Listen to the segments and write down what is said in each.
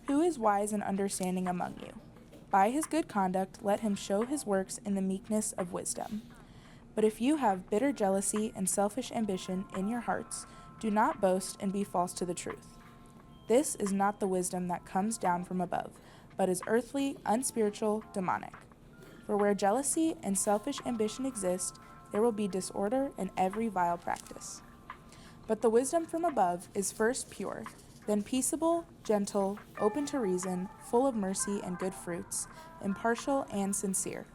Who is wise and understanding among you? By his good conduct let him show his works in the meekness of wisdom. But if you have bitter jealousy and selfish ambition in your hearts, do not boast and be false to the truth. This is not the wisdom that comes down from above, but is earthly, unspiritual, demonic. For where jealousy and selfish ambition exist, there will be disorder and every vile practice. But the wisdom from above is first pure, then peaceable, gentle, open to reason, full of mercy and good fruits, impartial and sincere.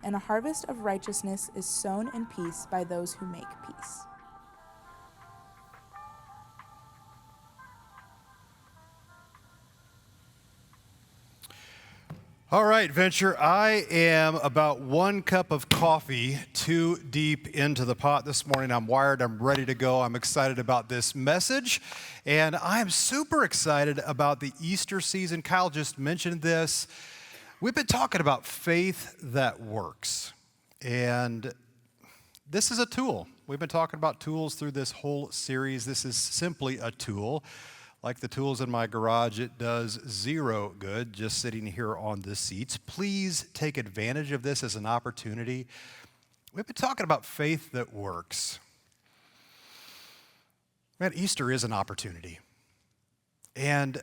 And a harvest of righteousness is sown in peace by those who make peace. All right, Venture, I am about 1 cup of coffee too deep into the pot this morning. I'm wired, I'm ready to go. I'm excited about this message, and I'm super excited about the Easter season. Kyle just mentioned this. We've been talking about faith that works, and this is a tool. We've been talking about tools through this whole series. This is simply a tool. Like the tools in my garage, it does zero good just sitting here on the seats. Please take advantage of this as an opportunity. We've been talking about faith that works. Man, Easter is an opportunity. And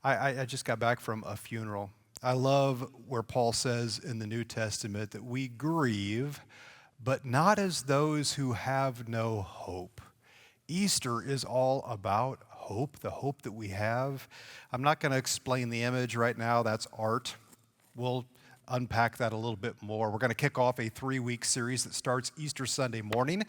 I just got back from a funeral. I love where Paul says in the New Testament that we grieve, but not as those who have no hope. Easter is all about hope, the hope that we have. I'm not going to explain the image right now. That's art. We'll unpack that a little bit more. We're going to kick off a 3-week series that starts Easter Sunday morning.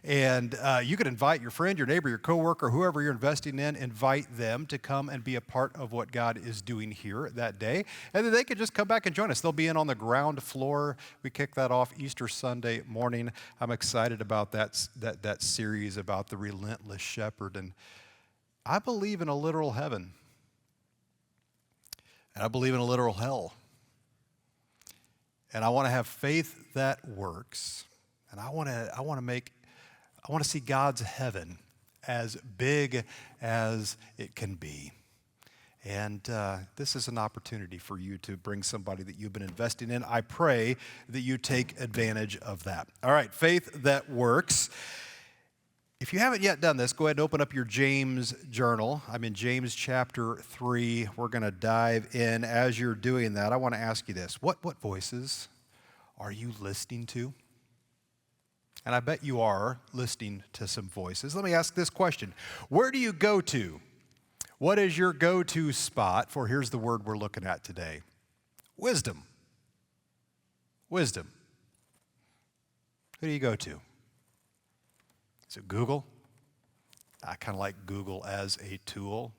And you can invite your friend, your neighbor, your coworker, whoever you're investing in, invite them to come and be a part of what God is doing here that day. And then they can just come back and join us. They'll be in on the ground floor. We kick that off Easter Sunday morning. I'm excited about that series about the relentless shepherd. And I believe in a literal heaven. And I believe in a literal hell. And I want to have faith that works. And I want to see God's heaven as big as it can be. And this is an opportunity for you to bring somebody that you've been investing in. I pray that you take advantage of that. All right, faith that works. If you haven't yet done this, go ahead and open up your James journal. I'm in James chapter 3. We're going to dive in. As you're doing that, I want to ask you this. What voices are you listening to? And I bet you are listening to some voices. Let me ask this question. Where do you go to? What is your go-to spot for, here's the word we're looking at today, wisdom. Wisdom. Who do you go to? Is it Google? I kind of like Google as a tool.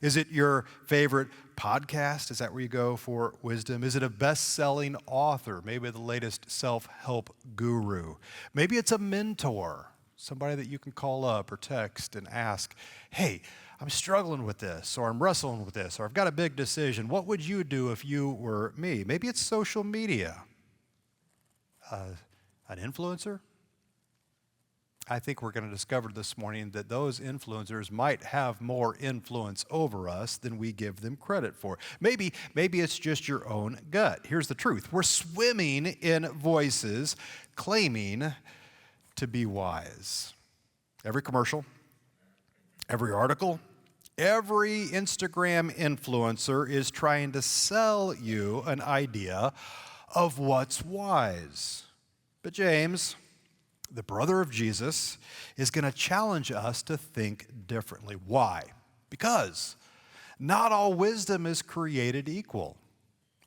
Is it your favorite podcast? Is that where you go for wisdom? Is it a best-selling author? Maybe the latest self-help guru. Maybe it's a mentor, somebody that you can call up or text and ask, hey, I'm struggling with this, or I'm wrestling with this, or I've got a big decision. What would you do if you were me? Maybe it's social media. An influencer? I think we're going to discover this morning that those influencers might have more influence over us than we give them credit for. Maybe it's just your own gut. Here's the truth. We're swimming in voices claiming to be wise. Every commercial, every article, every Instagram influencer is trying to sell you an idea of what's wise. But James, the brother of Jesus, is going to challenge us to think differently. Why? Because not all wisdom is created equal.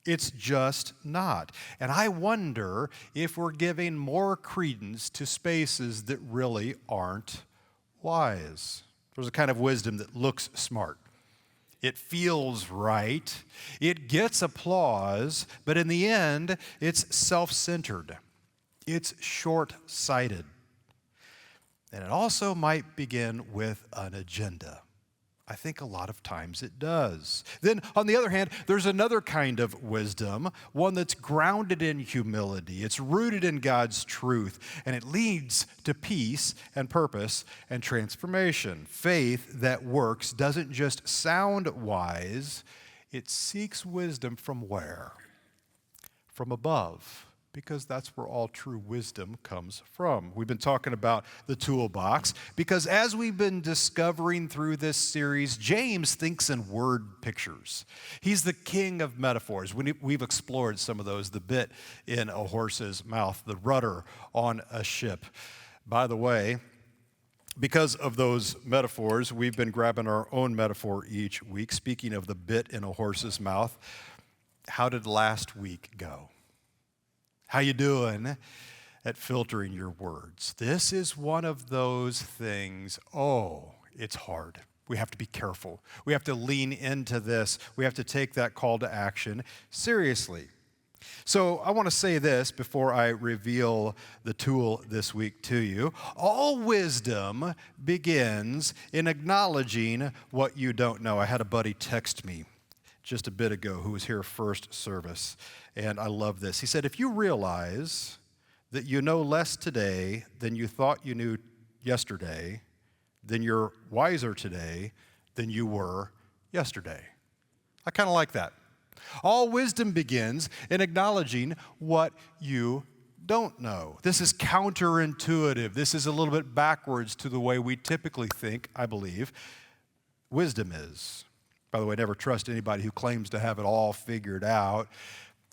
It's just not. And I wonder if we're giving more credence to spaces that really aren't wise. There's a kind of wisdom that looks smart. It feels right. It gets applause, but in the end, it's self-centered. It's short-sighted. And it also might begin with an agenda. I think a lot of times it does. Then, on the other hand, there's another kind of wisdom, one that's grounded in humility. It's rooted in God's truth, and it leads to peace and purpose and transformation. Faith that works doesn't just sound wise, it seeks wisdom from where? From above. Because that's where all true wisdom comes from. We've been talking about the toolbox because as we've been discovering through this series, James thinks in word pictures. He's the king of metaphors. We've explored some of those, the bit in a horse's mouth, the rudder on a ship. By the way, because of those metaphors, we've been grabbing our own metaphor each week. Speaking of the bit in a horse's mouth, how did last week go? How you doing at filtering your words? This is one of those things, it's hard. We have to be careful. We have to lean into this. We have to take that call to action seriously. So I want to say this before I reveal the tool this week to you. All wisdom begins in acknowledging what you don't know. I had a buddy text me just a bit ago who was here first service, and I love this. He said, if you realize that you know less today than you thought you knew yesterday, then you're wiser today than you were yesterday. I kind of like that. All wisdom begins in acknowledging what you don't know. This is counterintuitive. This is a little bit backwards to the way we typically think, I believe, wisdom is. By the way, never trust anybody who claims to have it all figured out.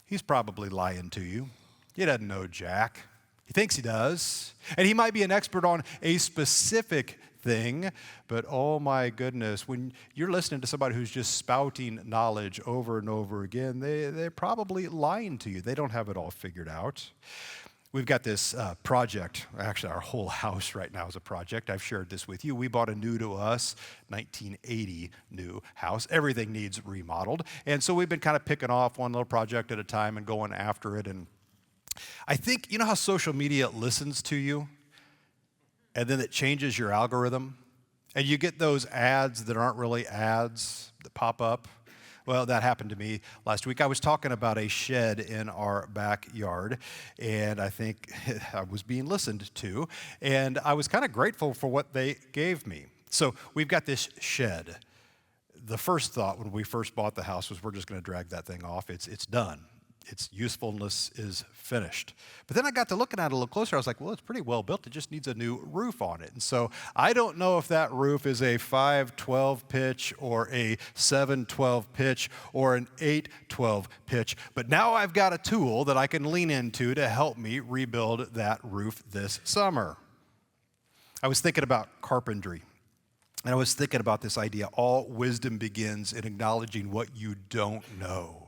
He's probably lying to you. He doesn't know jack. He thinks he does. And he might be an expert on a specific thing, but oh my goodness, when you're listening to somebody who's just spouting knowledge over and over again, they're probably lying to you. They don't have it all figured out. We've got this project. Actually, our whole house right now is a project. I've shared this with you. We bought a new to us 1980 new house. Everything needs remodeled. And so we've been kind of picking off one little project at a time and going after it. And I think, you know how social media listens to you? And then it changes your algorithm? And you get those ads that aren't really ads that pop up? Well, that happened to me last week. I was talking about a shed in our backyard, and I think I was being listened to, and I was kind of grateful for what they gave me. So we've got this shed. The first thought when we first bought the house was we're just going to drag that thing off. It's done. Its usefulness is finished. But then I got to looking at it a little closer. I was like, well, it's pretty well built. It just needs a new roof on it. And so I don't know if that roof is a 5/12 pitch or a 7/12 pitch or an 8/12 pitch. But now I've got a tool that I can lean into to help me rebuild that roof this summer. I was thinking about carpentry. And I was thinking about this idea, all wisdom begins in acknowledging what you don't know.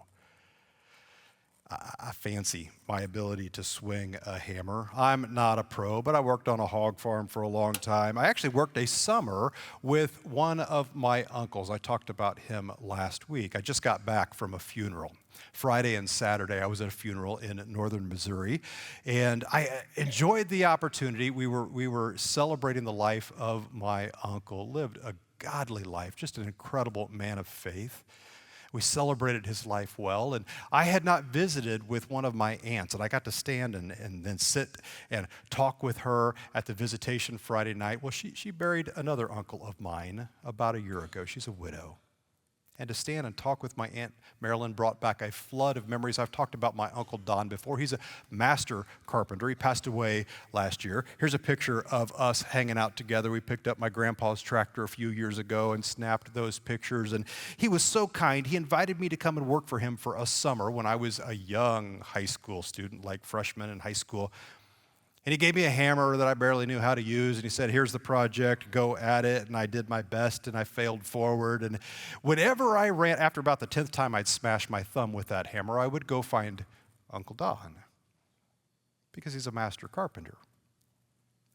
I fancy my ability to swing a hammer. I'm not a pro, but I worked on a hog farm for a long time. I actually worked a summer with one of my uncles. I talked about him last week. I just got back from a funeral. Friday and Saturday, I was at a funeral in northern Missouri, and I enjoyed the opportunity. We were celebrating the life of my uncle. Lived a godly life, just an incredible man of faith. We celebrated his life well, and I had not visited with one of my aunts, and I got to stand and then sit and talk with her at the visitation Friday night. Well, she buried another uncle of mine about a year ago. She's a widow. And to stand and talk with my Aunt Marilyn brought back a flood of memories. I've talked about my Uncle Don before. He's a master carpenter. He passed away last year. Here's a picture of us hanging out together. We picked up my grandpa's tractor a few years ago and snapped those pictures. And he was so kind. He invited me to come and work for him for a summer when I was a young high school student, like freshman in high school. And he gave me a hammer that I barely knew how to use, and he said, here's the project, go at it. And I did my best, and I failed forward. And whenever I ran, after about the 10th time I'd smash my thumb with that hammer, I would go find Uncle Don, because he's a master carpenter.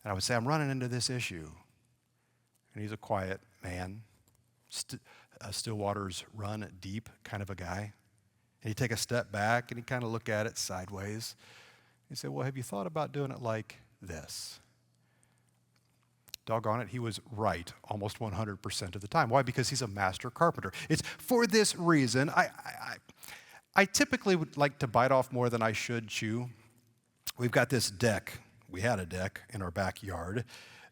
And I would say, I'm running into this issue. And he's a quiet man, still waters run deep kind of a guy. And he'd take a step back, and he'd kind of look at it sideways. He said, well, have you thought about doing it like this? Doggone it, he was right almost 100% of the time. Why? Because he's a master carpenter. It's for this reason, I typically would like to bite off more than I should chew. We've got this deck. We had a deck in our backyard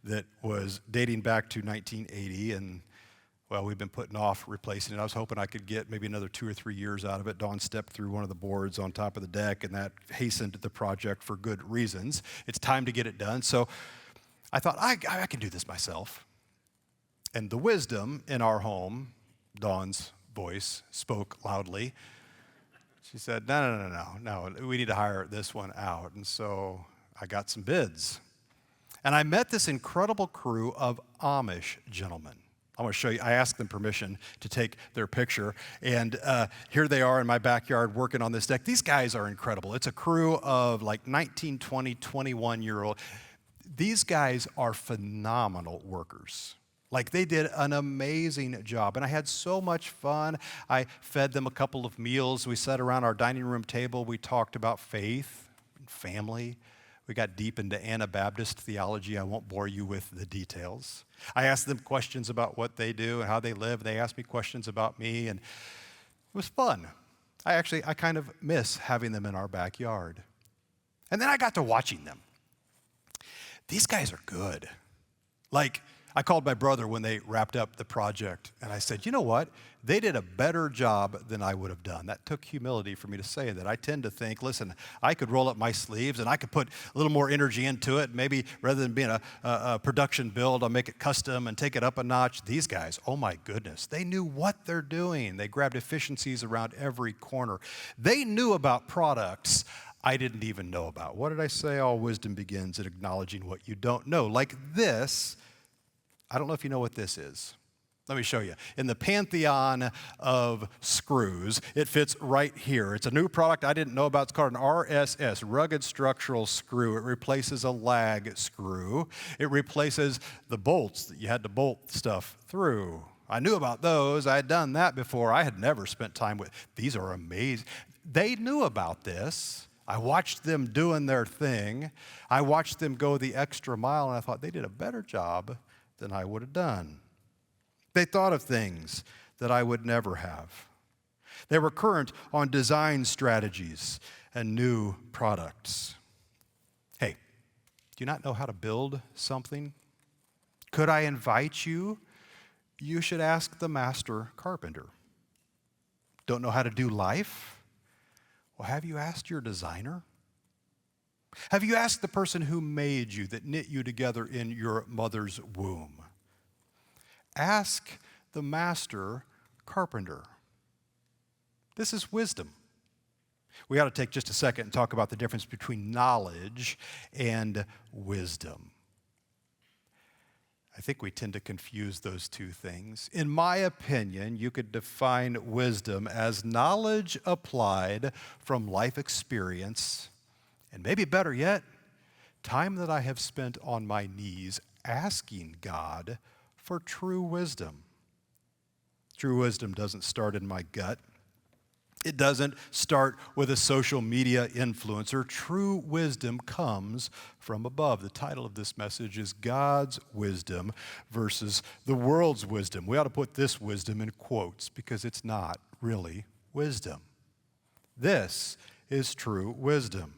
that was dating back to 1980, and well, we've been putting off replacing it. I was hoping I could get maybe another 2 or 3 years out of it. Dawn stepped through one of the boards on top of the deck, and that hastened the project for good reasons. It's time to get it done. So I thought, I can do this myself. And the wisdom in our home, Dawn's voice spoke loudly. She said, no, we need to hire this one out. And so I got some bids. And I met this incredible crew of Amish gentlemen. I want to show you. I asked them permission to take their picture. And here they are in my backyard working on this deck. These guys are incredible. It's a crew of like 19, 20, 21-year-old. These guys are phenomenal workers. Like, they did an amazing job, and I had so much fun. I fed them a couple of meals. We sat around our dining room table. We talked about faith and family. We got deep into Anabaptist theology. I won't bore you with the details. I asked them questions about what they do and how they live. They asked me questions about me, and it was fun. I kind of miss having them in our backyard. And then I got to watching them. These guys are good. Like, I called my brother when they wrapped up the project, and I said, you know what? They did a better job than I would have done. That took humility for me to say that. I tend to think, listen, I could roll up my sleeves, and I could put a little more energy into it. Maybe rather than being a production build, I'll make it custom and take it up a notch. These guys, oh my goodness, they knew what they're doing. They grabbed efficiencies around every corner. They knew about products I didn't even know about. What did I say? All wisdom begins at acknowledging what you don't know. Like this, I don't know if you know what this is. Let me show you. In the pantheon of screws, it fits right here. It's a new product I didn't know about. It's called an RSS, rugged structural screw. It replaces a lag screw. It replaces the bolts that you had to bolt stuff through. I knew about those. I had done that before. I had never spent time with. These are amazing. They knew about this. I watched them doing their thing. I watched them go the extra mile, and I thought they did a better job than I would have done. They thought of things that I would never have. They were current on design strategies and new products. Hey, do you not know how to build something? Could I invite you? You should ask the master carpenter. Don't know how to do life? Well, have you asked your designer? Have you asked the person who made you, that knit you together in your mother's womb? Ask the master carpenter. This is wisdom. We ought to take just a second and talk about the difference between knowledge and wisdom. I think we tend to confuse those two things. In my opinion, you could define wisdom as knowledge applied from life experience, and maybe better yet, time that I have spent on my knees asking God for true wisdom. True wisdom doesn't start in my gut. It doesn't start with a social media influencer. True wisdom comes from above. The title of this message is God's Wisdom versus the world's wisdom. We ought to put this wisdom in quotes because it's not really wisdom. This is true wisdom.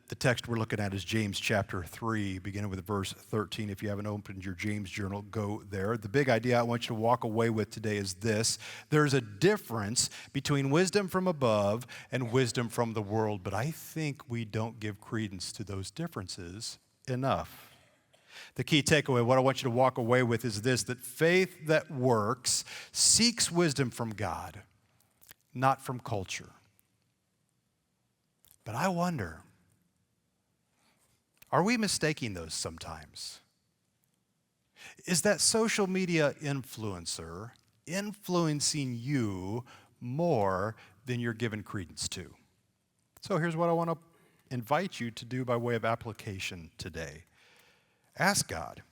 The text we're looking at is James chapter 3, beginning with verse 13. If you haven't opened your James journal, go there. The big idea I want you to walk away with today is this. There's a difference between wisdom from above and wisdom from the world, but I think we don't give credence to those differences enough. The key takeaway, what I want you to walk away with is this, that faith that works seeks wisdom from God, not from culture. But I wonder, are we mistaking those sometimes? Is that social media influencer influencing you more than you're giving credence to? So here's what I want to invite you to do by way of application today. Ask God,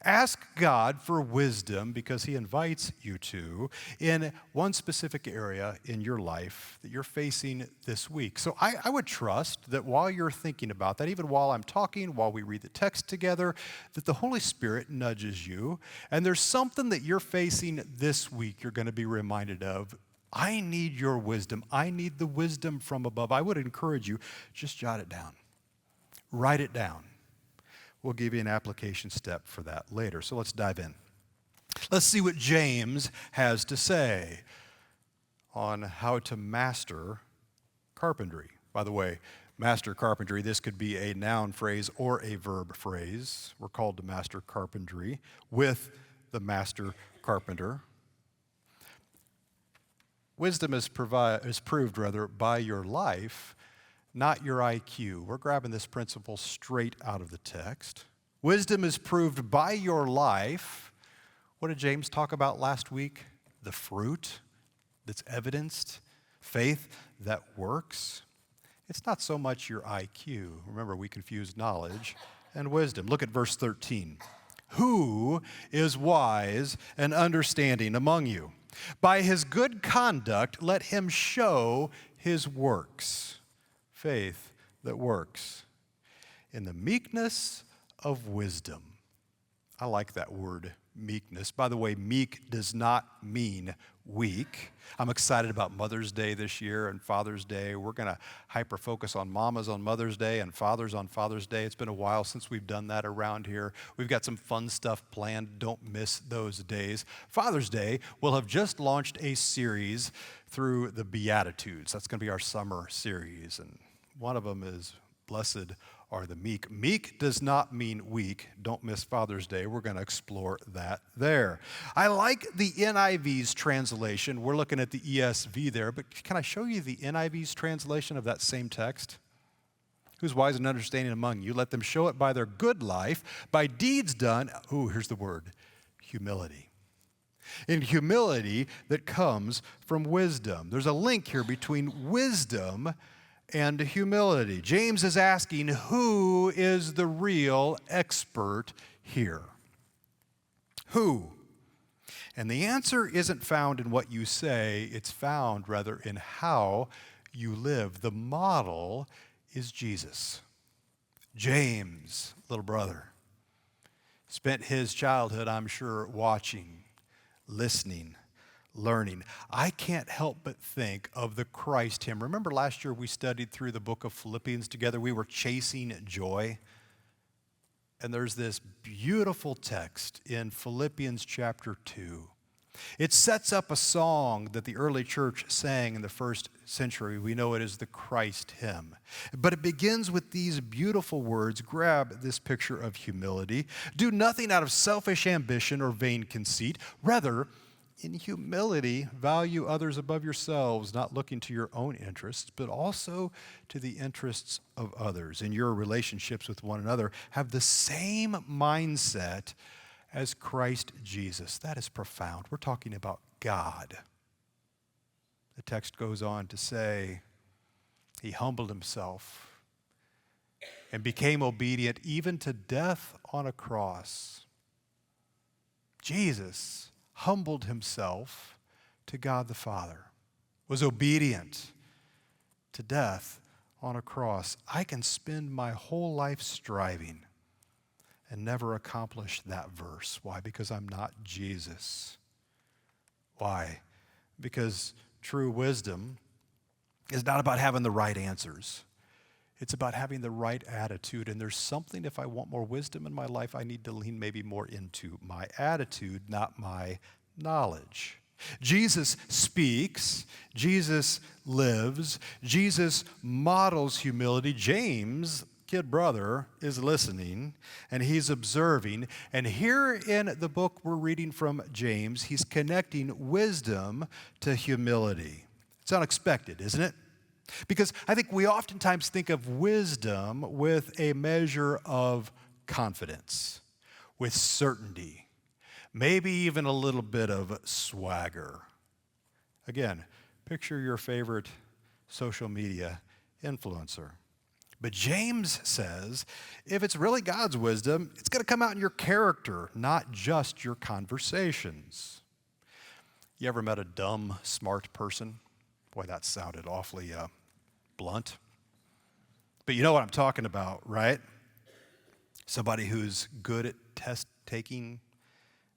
Ask God for wisdom because he invites you to in one specific area in your life that you're facing this week. So I would trust that while you're thinking about that, even while I'm talking, while we read the text together, that the Holy Spirit nudges you and there's something that you're facing this week you're going to be reminded of. I need your wisdom. I need the wisdom from above. I would encourage you, just jot it down. Write it down. We'll give you an application step for that later. So let's dive in. Let's see what James has to say on how to master carpentry. By the way, master carpentry, this could be a noun phrase or a verb phrase. We're called to master carpentry with the master carpenter. Wisdom is proved by your life, not your IQ. We're grabbing this principle straight out of the text. Wisdom is proved by your life. What did James talk about last week? The fruit that's evidenced, faith that works. It's not so much your IQ. Remember, we confuse knowledge and wisdom. Look at verse 13. Who is wise and understanding among you? By his good conduct, let him show his works. Faith that works. In the meekness of wisdom. I like that word, meekness. By the way, meek does not mean weak. I'm excited about Mother's Day this year and Father's Day. We're going to hyper-focus on mamas on Mother's Day and fathers on Father's Day. It's been a while since we've done that around here. We've got some fun stuff planned. Don't miss those days. Father's Day, we'll have just launched a series through the Beatitudes. That's going to be our summer series. And one of them is Blessed are the meek. Meek does not mean weak. Don't miss Father's Day. We're going to explore that there. I like the NIV's translation. We're looking at the ESV there, but can I show you the NIV's translation of that same text? Who's wise and understanding among you? Let them show it by their good life, by deeds done. Ooh, here's the word, humility. In humility that comes from wisdom. There's a link here between wisdom and humility. James is asking, who is the real expert here? Who? And the answer isn't found in what you say, it's found rather in how you live. The model is Jesus. James, little brother, spent his childhood, I'm sure, watching, listening, learning. I can't help but think of the Christ hymn. Remember last year we studied through the book of Philippians together? We were chasing joy. And there's this beautiful text in Philippians chapter 2. It sets up a song that the early church sang in the first century. We know it as the Christ hymn. But it begins with these beautiful words. Grab this picture of humility. Do nothing out of selfish ambition or vain conceit. Rather, in humility, value others above yourselves, not looking to your own interests, but also to the interests of others. In your relationships with one another, have the same mindset as Christ Jesus. That is profound. We're talking about God. The text goes on to say, he humbled himself and became obedient even to death on a cross. Jesus humbled himself to God the Father, was obedient to death on a cross. I can spend my whole life striving and never accomplish that verse. Why? Because I'm not Jesus. Why? Because true wisdom is not about having the right answers. It's about having the right attitude. And there's something, if I want more wisdom in my life, I need to lean maybe more into my attitude, not my knowledge. Jesus speaks, Jesus lives, Jesus models humility. James, kid brother, is listening and he's observing. And here in the book we're reading from James, he's connecting wisdom to humility. It's unexpected, isn't it? Because I think we oftentimes think of wisdom with a measure of confidence, with certainty, maybe even a little bit of swagger. Again, picture your favorite social media influencer. But James says, if it's really God's wisdom, it's going to come out in your character, not just your conversations. You ever met a dumb, smart person? Boy, that sounded awfully blunt. But you know what I'm talking about, right? Somebody who's good at test taking.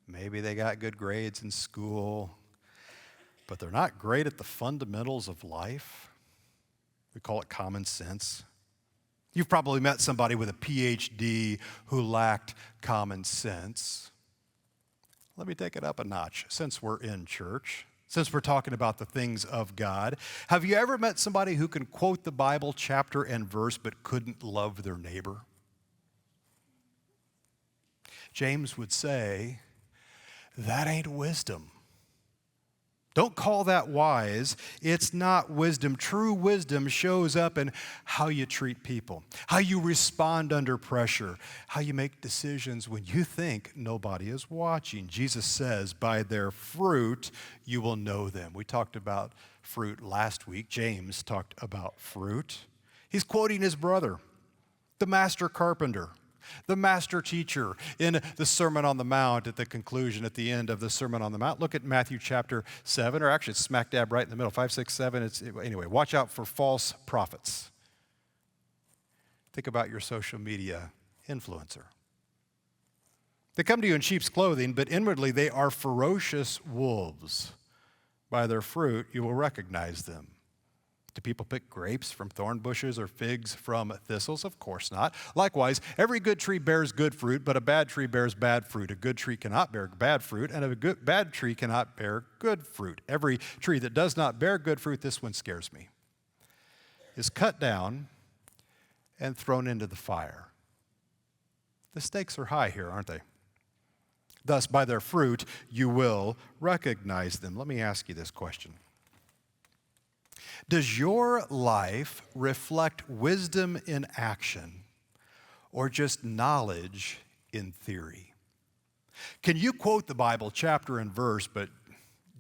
Maybe they got good grades in school, but they're not great at the fundamentals of life. We call it common sense. You've probably met somebody with a PhD who lacked common sense. Let me take it up a notch since we're in church, since we're talking about the things of God. Have you ever met somebody who can quote the Bible chapter and verse but couldn't love their neighbor? James would say, that ain't wisdom. Don't call that wise. It's not wisdom. True wisdom shows up in how you treat people, how you respond under pressure, how you make decisions when you think nobody is watching. Jesus says, by their fruit you will know them. We talked about fruit last week. James talked about fruit. He's quoting his brother, the master carpenter, the master teacher in the Sermon on the Mount at the conclusion, at the end of the Sermon on the Mount. Look at Matthew chapter 7, or actually it's smack dab right in the middle, 5, 6, 7. Anyway, watch out for false prophets. Think about your social media influencer. They come to you in sheep's clothing, but inwardly they are ferocious wolves. By their fruit you will recognize them. Do people pick grapes from thorn bushes or figs from thistles? Of course not. Likewise, every good tree bears good fruit, but a bad tree bears bad fruit. A good tree cannot bear bad fruit, and a bad tree cannot bear good fruit. Every tree that does not bear good fruit, this one scares me, is cut down and thrown into the fire. The stakes are high here, aren't they? Thus, by their fruit, you will recognize them. Let me ask you this question. Does your life reflect wisdom in action or just knowledge in theory? Can you quote the Bible chapter and verse, but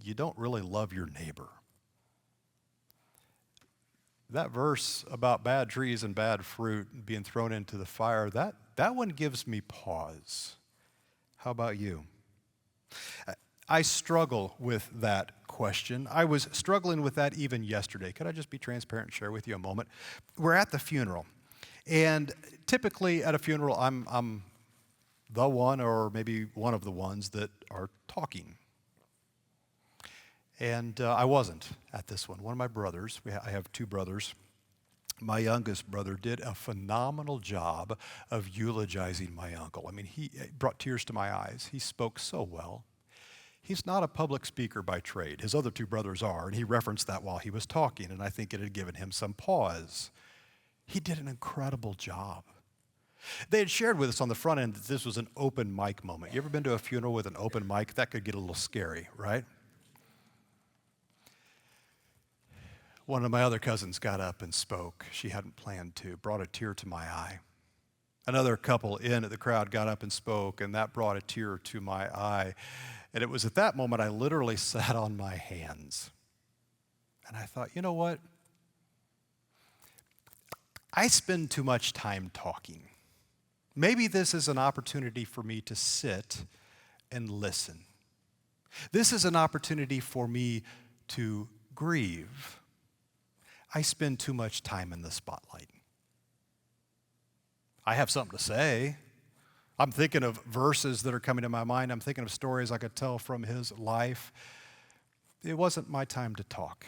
you don't really love your neighbor? That verse about bad trees and bad fruit being thrown into the fire, that one gives me pause. How about you? I struggle with that question. I was struggling with that even yesterday. Could I just be transparent and share with you a moment? We're at the funeral, and typically at a funeral, I'm the one or maybe one of the ones that are talking. And I wasn't at this one. One of my brothers, I have two brothers, my youngest brother did a phenomenal job of eulogizing my uncle. I mean, he brought tears to my eyes. He spoke so well. He's not a public speaker by trade. His other two brothers are, and he referenced that while he was talking, and I think it had given him some pause. He did an incredible job. They had shared with us on the front end that this was an open mic moment. You ever been to a funeral with an open mic? That could get a little scary, right? One of my other cousins got up and spoke. She hadn't planned to, brought a tear to my eye. Another couple in the crowd got up and spoke, and that brought a tear to my eye. And it was at that moment I literally sat on my hands. And I thought, you know what? I spend too much time talking. Maybe this is an opportunity for me to sit and listen. This is an opportunity for me to grieve. I spend too much time in the spotlight. I have something to say. I'm thinking of verses that are coming to my mind. I'm thinking of stories I could tell from his life. It wasn't my time to talk.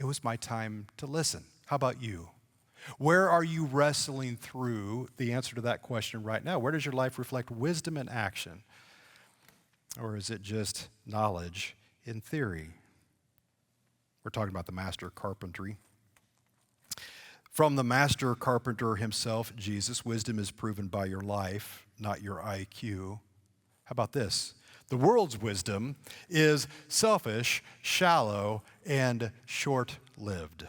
It was my time to listen. How about you? Where are you wrestling through the answer to that question right now? Where does your life reflect wisdom in action? Or is it just knowledge in theory? We're talking about the master carpentry. From the master carpenter himself, Jesus, wisdom is proven by your life, not your IQ. How about this? The world's wisdom is selfish, shallow, and short-lived.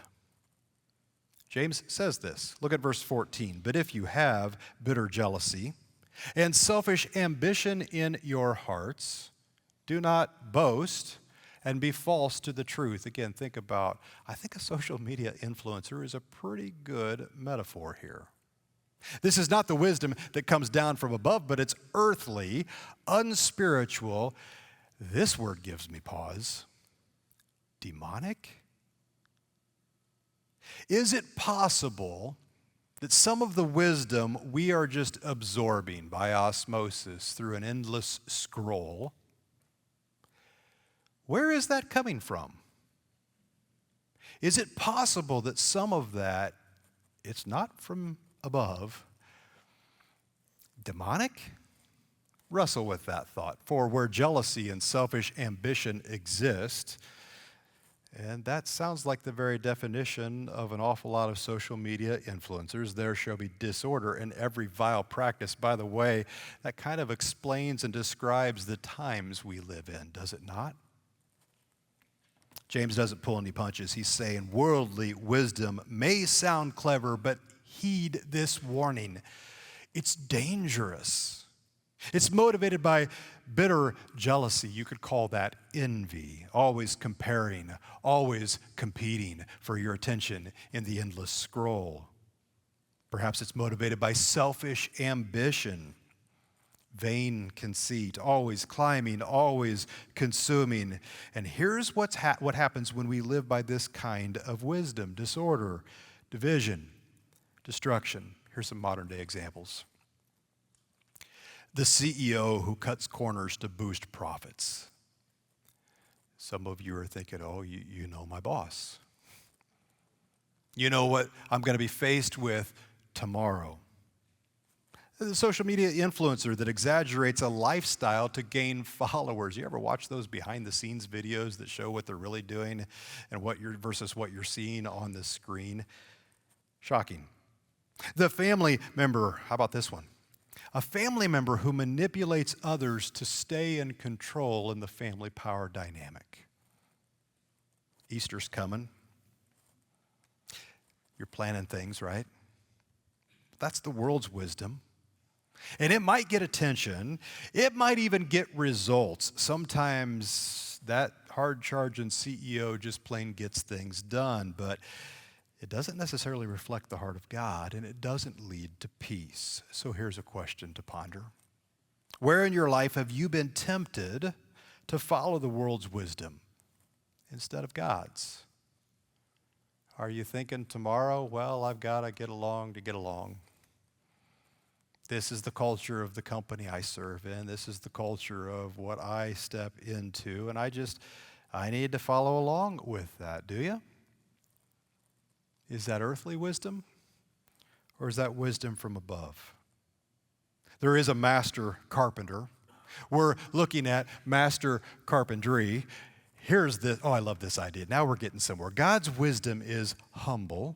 James says this. Look at verse 14. But if you have bitter jealousy and selfish ambition in your hearts, do not boast and be false to the truth. Again, I think a social media influencer is a pretty good metaphor here. This is not the wisdom that comes down from above, but it's earthly, unspiritual. This word gives me pause. Demonic? Is it possible that some of the wisdom we are just absorbing by osmosis through an endless scroll, where is that coming from? Is it possible that some of that, it's not from above, demonic? Wrestle with that thought. For where jealousy and selfish ambition exist, and that sounds like the very definition of an awful lot of social media influencers, there shall be disorder in every vile practice. By the way, that kind of explains and describes the times we live in, does it not? James doesn't pull any punches. He's saying worldly wisdom may sound clever, but heed this warning. It's dangerous. It's motivated by bitter jealousy. You could call that envy, always comparing, always competing for your attention in the endless scroll. Perhaps it's motivated by selfish ambition, vain conceit, always climbing, always consuming. And here's what happens when we live by this kind of wisdom: disorder, division, destruction. Here's some modern day examples. The CEO who cuts corners to boost profits. Some of you are thinking, oh, you know my boss. You know what I'm going to be faced with tomorrow. The social media influencer that exaggerates a lifestyle to gain followers. You ever watch those behind the scenes videos that show what they're really doing and versus what you're seeing on the screen? Shocking. The family member, how about this one? A family member who manipulates others to stay in control in the family power dynamic. Easter's coming. You're planning things, right? That's the world's wisdom. And it might get attention. It might even get results. Sometimes that hard-charging CEO just plain gets things done, but it doesn't necessarily reflect the heart of God, and it doesn't lead to peace. So here's a question to ponder. Where in your life have you been tempted to follow the world's wisdom instead of God's? Are you thinking tomorrow, well, I've got to get along to get along? This is the culture of the company I serve in. This is the culture of what I step into, and I need to follow along with that. Do you? Is that earthly wisdom, or is that wisdom from above? There is a master carpenter. We're looking at master carpentry. I love this idea. Now we're getting somewhere. God's wisdom is humble,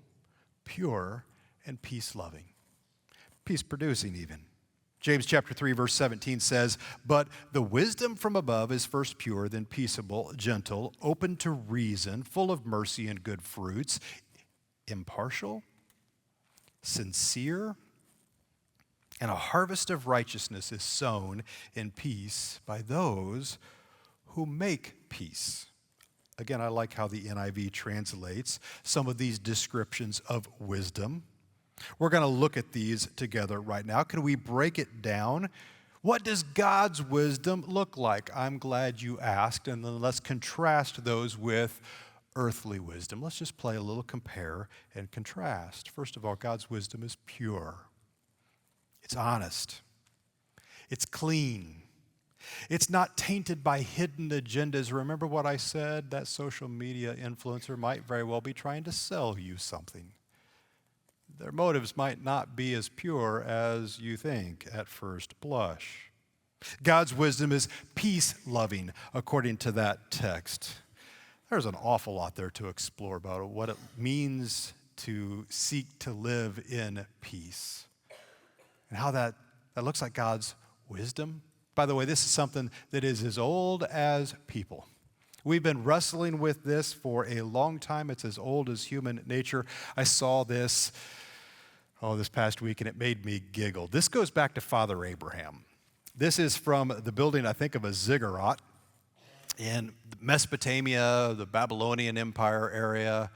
pure, and peace-loving. Peace-producing even. James chapter 3, verse 17 says, "But the wisdom from above is first pure, then peaceable, gentle, open to reason, full of mercy and good fruits, impartial, sincere, and a harvest of righteousness is sown in peace by those who make peace." Again, I like how the NIV translates some of these descriptions of wisdom. We're going to look at these together right now. Can we break it down? What does God's wisdom look like? I'm glad you asked, and then let's contrast those with earthly wisdom. Let's just play a little compare and contrast. First of all, God's wisdom is pure. It's honest. It's clean. It's not tainted by hidden agendas. Remember what I said? That social media influencer might very well be trying to sell you something. Their motives might not be as pure as you think at first blush. God's wisdom is peace-loving, according to that text. There's an awful lot there to explore about what it means to seek to live in peace and how that looks like God's wisdom. By the way, this is something that is as old as people. We've been wrestling with this for a long time. It's as old as human nature. I saw this past week, and it made me giggle. This goes back to Father Abraham. This is from the building, I think, of a ziggurat. in Mesopotamia, the Babylonian Empire area,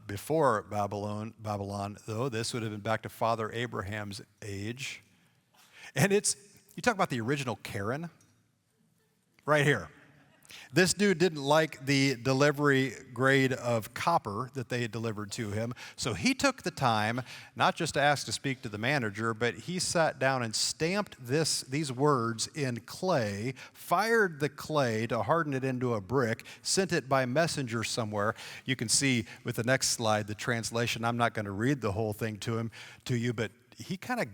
before Babylon, though, this would have been back to Father Abraham's age. And you talk about the original Karen, right here. This dude didn't like the delivery grade of copper that they had delivered to him, so he took the time not just to ask to speak to the manager, but he sat down and stamped these words in clay, fired the clay to harden it into a brick, sent it by messenger somewhere. You can see with the next slide the translation. I'm not going to read the whole thing to you, but he kind of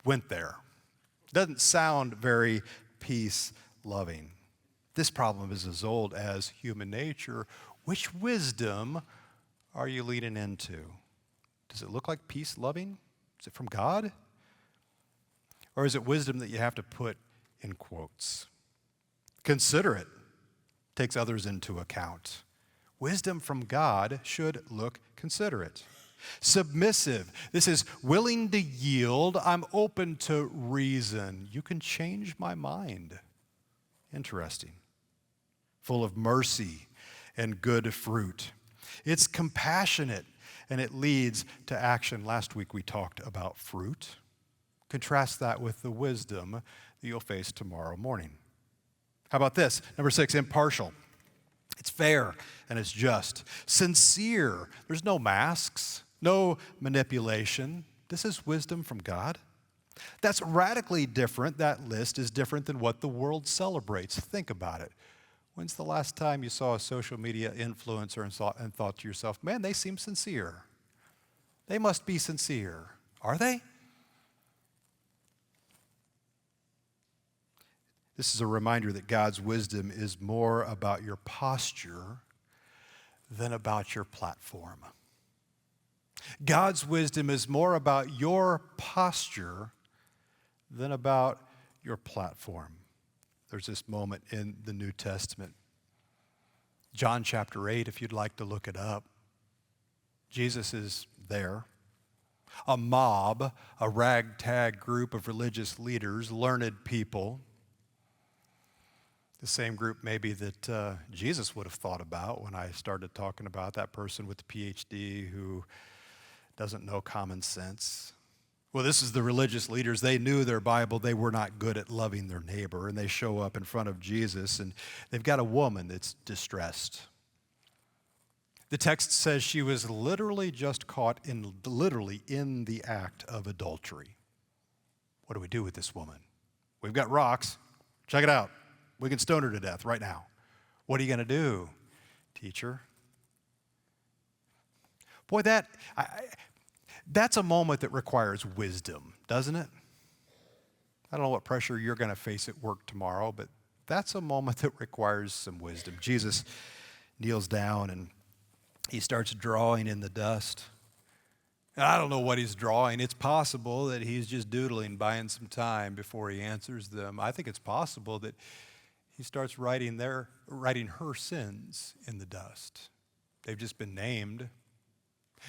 went there. Doesn't sound very peace-loving. This problem is as old as human nature. Which wisdom are you leaning into? Does it look like peace-loving? Is it from God? Or is it wisdom that you have to put in quotes? Considerate takes others into account. Wisdom from God should look considerate. Submissive. This is willing to yield. I'm open to reason. You can change my mind. Interesting. Full of mercy and good fruit. It's compassionate, and it leads to action. Last week we talked about fruit. Contrast that with the wisdom that you'll face tomorrow morning. How about this? Number 6, impartial. It's fair and it's just. Sincere. There's no masks, no manipulation. This is wisdom from God. That's radically different. That list is different than what the world celebrates. Think about it. When's the last time you saw a social media influencer and thought to yourself, man, they seem sincere. They must be sincere. Are they? This is a reminder that God's wisdom is more about your posture than about your platform. God's wisdom is more about your posture than about your platform. There's this moment in the New Testament. John chapter 8, if you'd like to look it up. Jesus is there. A mob, a ragtag group of religious leaders, learned people. The same group maybe that Jesus would have thought about when I started talking about that person with the PhD who doesn't know common sense. Well, this is the religious leaders. They knew their Bible. They were not good at loving their neighbor. And they show up in front of Jesus, and they've got a woman that's distressed. The text says she was literally just caught in the act of adultery. What do we do with this woman? We've got rocks. Check it out. We can stone her to death right now. What are you going to do, teacher? Boy, that's a moment that requires wisdom, doesn't it? I don't know what pressure you're going to face at work tomorrow, but that's a moment that requires some wisdom. Jesus kneels down and he starts drawing in the dust. And I don't know what he's drawing. It's possible that he's just doodling, buying some time before he answers them. I think it's possible that he starts writing her sins in the dust. They've just been named.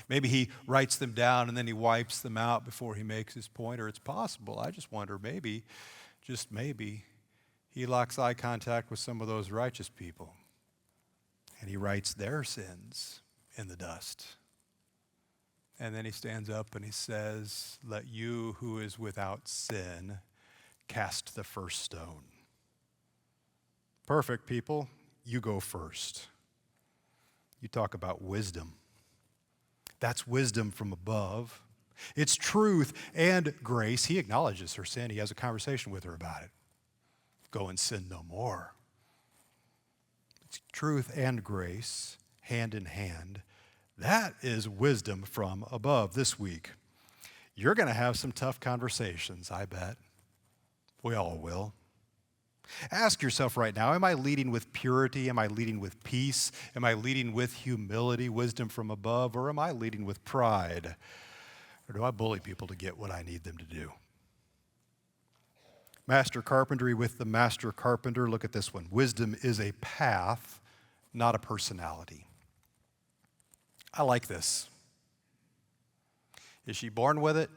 Maybe he writes them down and then he wipes them out before he makes his point, or it's possible. I just wonder, maybe, just maybe, he locks eye contact with some of those righteous people and he writes their sins in the dust. And then he stands up and he says, "Let you who is without sin cast the first stone." Perfect, people. You go first. You talk about wisdom. That's wisdom from above. It's truth and grace. He acknowledges her sin. He has a conversation with her about it. Go and sin no more. It's truth and grace, hand in hand. That is wisdom from above this week. You're going to have some tough conversations, I bet. We all will. Ask yourself right now, am I leading with purity? Am I leading with peace? Am I leading with humility, wisdom from above? Or am I leading with pride? Or do I bully people to get what I need them to do? Master carpentry with the master carpenter. Look at this one. Wisdom is a path, not a personality. I like this. Is she born with it?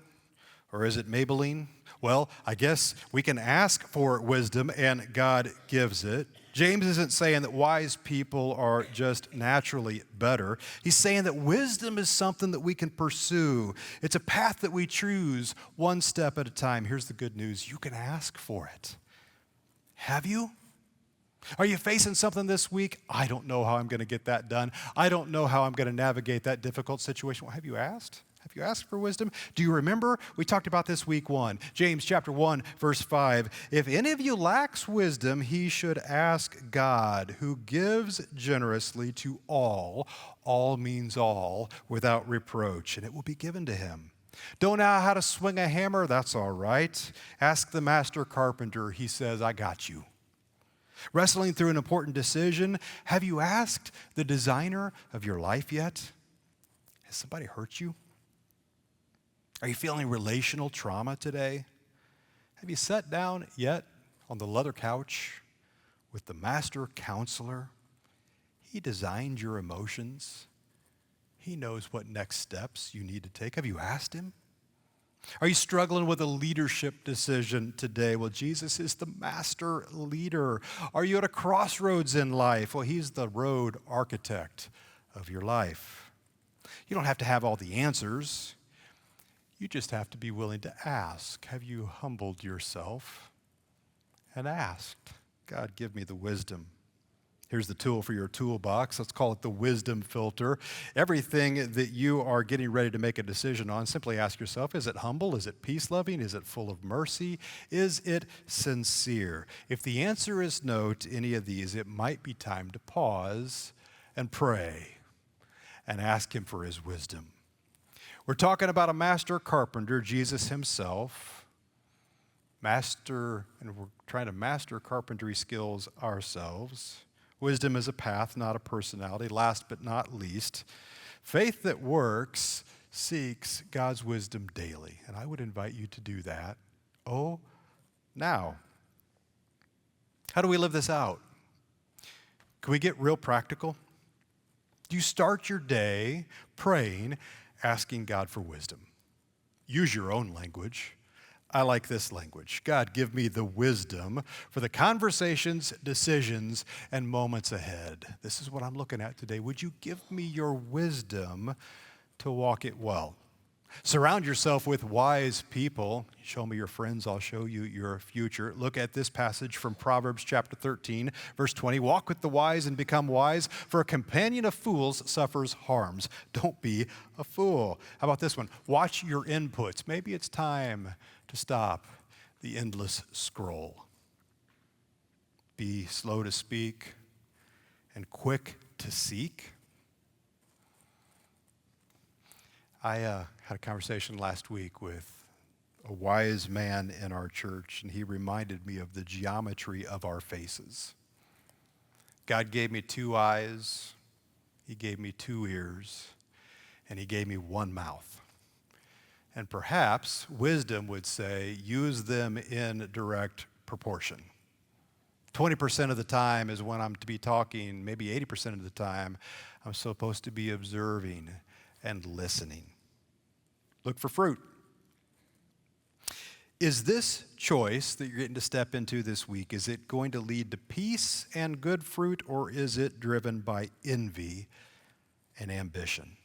Or is it Maybelline? Well, I guess we can ask for wisdom and God gives it. James isn't saying that wise people are just naturally better. He's saying that wisdom is something that we can pursue. It's a path that we choose one step at a time. Here's the good news. You can ask for it. Have you? Are you facing something this week? I don't know how I'm going to get that done. I don't know how I'm going to navigate that difficult situation. Well, have you asked? Have you asked for wisdom? Do you remember? We talked about this week 1. James chapter 1, verse 5. If any of you lacks wisdom, he should ask God, who gives generously to all means all, without reproach, and it will be given to him. Don't know how to swing a hammer? That's all right. Ask the master carpenter. He says, I got you. Wrestling through an important decision, have you asked the designer of your life yet? Has somebody hurt you? Are you feeling relational trauma today? Have you sat down yet on the leather couch with the master counselor? He designed your emotions. He knows what next steps you need to take. Have you asked him? Are you struggling with a leadership decision today? Well, Jesus is the master leader. Are you at a crossroads in life? Well, he's the road architect of your life. You don't have to have all the answers. You just have to be willing to ask. Have you humbled yourself and asked, God, give me the wisdom? Here's the tool for your toolbox. Let's call it the wisdom filter. Everything that you are getting ready to make a decision on, simply ask yourself, is it humble? Is it peace-loving? Is it full of mercy? Is it sincere? If the answer is no to any of these, it might be time to pause and pray and ask him for his wisdom. We're talking about a master carpenter, Jesus himself. And we're trying to master carpentry skills ourselves. Wisdom is a path, not a personality. Last but not least, faith that works seeks God's wisdom daily. And I would invite you to do that. Oh, now. How do we live this out? Can we get real practical? Do you start your day praying, asking God for wisdom? Use your own language. I like this language. God, give me the wisdom for the conversations, decisions, and moments ahead. This is what I'm looking at today. Would you give me your wisdom to walk it well? Surround yourself with wise people. Show me your friends, I'll show you your future. Look at this passage from Proverbs chapter 13, verse 20. Walk with the wise and become wise, for a companion of fools suffers harms. Don't be a fool. How about this one? Watch your inputs. Maybe it's time to stop the endless scroll. Be slow to speak and quick to seek. I had a conversation last week with a wise man in our church, and he reminded me of the geometry of our faces. God gave me 2 eyes, he gave me 2 ears, and he gave me 1 mouth. And perhaps wisdom would say, use them in direct proportion. 20% of the time is when I'm to be talking, maybe 80% of the time, I'm supposed to be observing and listening. Look for fruit. Is this choice that you're getting to step into this week, is it going to lead to peace and good fruit, or is it driven by envy and ambition?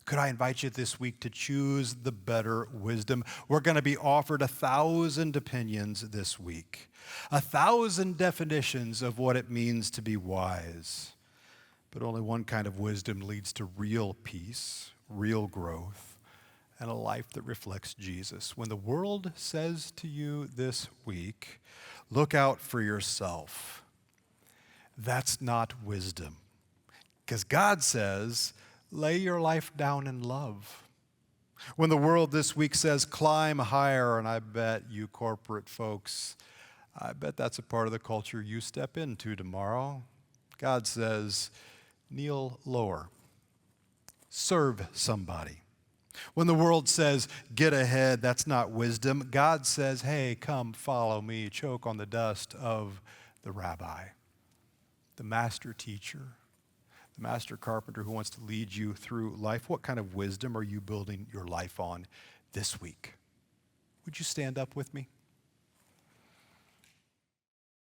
Could I invite you this week to choose the better wisdom? We're going to be offered 1,000 opinions this week, 1,000 definitions of what it means to be wise. But only one kind of wisdom leads to real peace, real growth, and a life that reflects Jesus. When the world says to you this week, look out for yourself, that's not wisdom. Because God says, lay your life down in love. When the world this week says, climb higher, and I bet you corporate folks, I bet that's a part of the culture you step into tomorrow. God says, kneel lower. Serve somebody. When the world says, get ahead, that's not wisdom. God says, hey, come follow me. Choke on the dust of the rabbi, the master teacher, the master carpenter who wants to lead you through life. What kind of wisdom are you building your life on this week? Would you stand up with me?